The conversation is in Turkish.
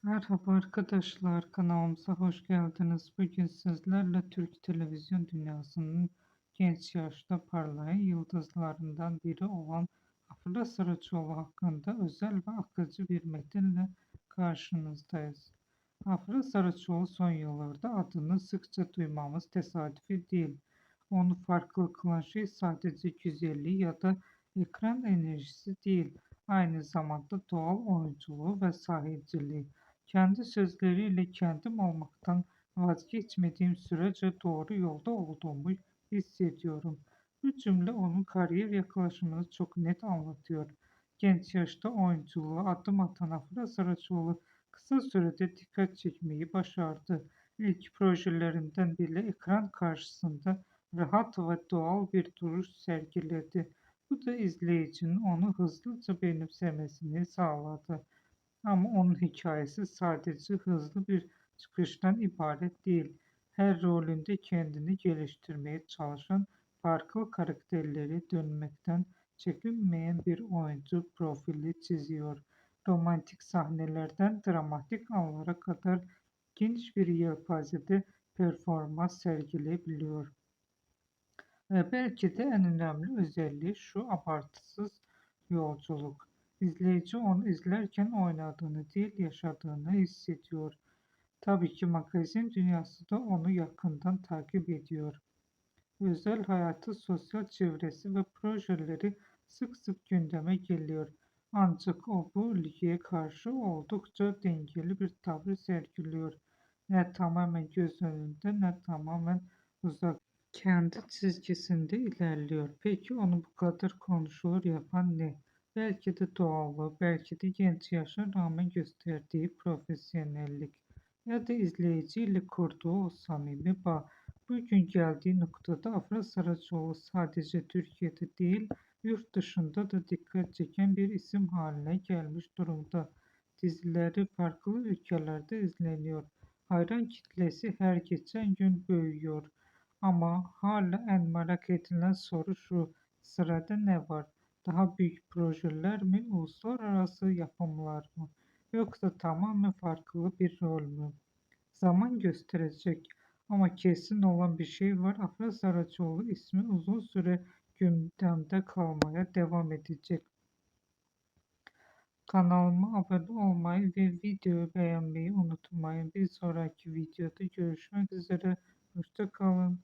Merhaba arkadaşlar, kanalımıza hoş geldiniz. Bugün sizlerle Türk televizyon dünyasının genç yaşta parlayan yıldızlarından biri olan Afra Saraçoğlu hakkında özel ve akıcı bir metinle karşınızdayız. Afra Saraçoğlu son yıllarda adını sıkça duymamız tesadüfi değil. Onu farklı kılan şey sadece güzelliği ya da ekran enerjisi değil, aynı zamanda doğal oyunculuğu ve sahiciliği. Kendi sözleriyle kendim olmaktan vazgeçmediğim sürece doğru yolda olduğumu hissediyorum. Bu cümle onun kariyer yaklaşımını çok net anlatıyor. Genç yaşta oyunculuğa adım atan Afra Saraçoğlu kısa sürede dikkat çekmeyi başardı. İlk projelerinden bile ekran karşısında rahat ve doğal bir duruş sergiledi. Bu da izleyicinin onu hızlıca benimsemesini sağladı. Ama onun hikayesi sadece hızlı bir çıkıştan ibaret değil. Her rolünde kendini geliştirmeye çalışan, farklı karakterleri dönmekten çekinmeyen bir oyuncu profili çiziyor. Romantik sahnelerden dramatik anlara kadar geniş bir yelpazede performans sergileyebiliyor. Ve belki de en önemli özelliği şu: abartısız yolculuk. İzleyici onu izlerken oynadığını değil, yaşadığını hissediyor. Tabii ki magazin dünyası da onu yakından takip ediyor. Özel hayatı, sosyal çevresi ve projeleri sık sık gündeme geliyor. Ancak o bu ilgiye karşı oldukça dengeli bir tavır sergiliyor. Ne tamamen göz önünde ne tamamen uzak. Kendi çizgisinde ilerliyor. Peki onu bu kadar konuşulur yapan ne? Belki de doğallığı, belki de genç yaşa rağmen gösterdiği profesyonellik ya da izleyiciyle kurduğu o samimi bağ. Bugün geldiği noktada Afra Saraçoğlu sadece Türkiye'de değil, yurt dışında da dikkat çeken bir isim haline gelmiş durumda. Dizileri farklı ülkelerde izleniyor. Hayran kitlesi her geçen gün büyüyor. Ama hala en merak edilen soru şu: sırada ne var? Daha büyük projeler mi, uluslararası yapımlar mı? Yoksa tamamen farklı bir rol mü? Zaman gösterecek. Ama kesin olan bir şey var: Afra Saraçoğlu ismi uzun süre gündemde kalmaya devam edecek. Kanalıma abone olmayı ve videoyu beğenmeyi unutmayın. Bir sonraki videoda görüşmek üzere. Hoşça kalın.